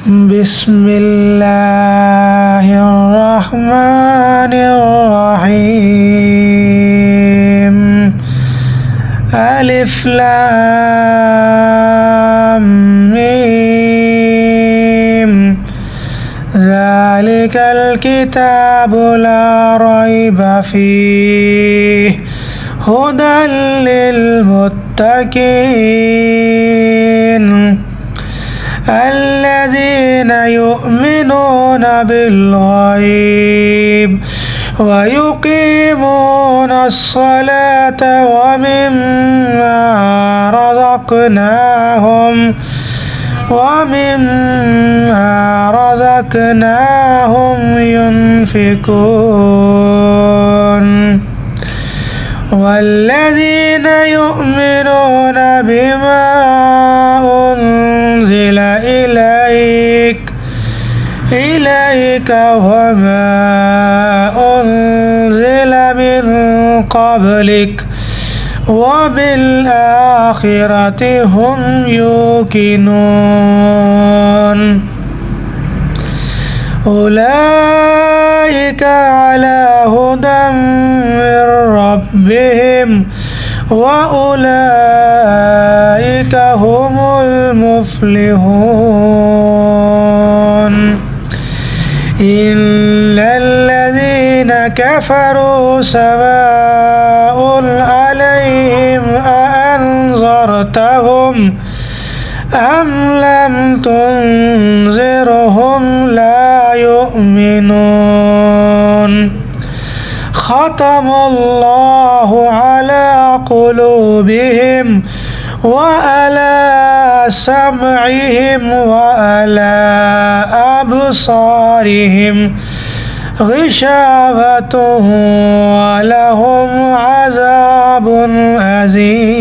بسم الله الرحمن الرحيم. ألف لام ميم. ذلك الكتاب لا ريب فيه هدى للمتقين الذين يؤمنون بالغيب ويقيمون الصلاة ومما رزقناهم ينفقون والذين يؤمنون بما أنزل إليك وما أنزل من قبلك وبالآخرة هم يوقنون أولئك على هدى من ربهم وأولئك هم المفلحون إن الذين كفروا سواء عليهم أأنذرتهم أم لم تنذرهم لا يؤمنون ختم الله على قلوبهم وعلى سمعهم وعلى أبصارهم غشاوة ولهم عذاب عظيم.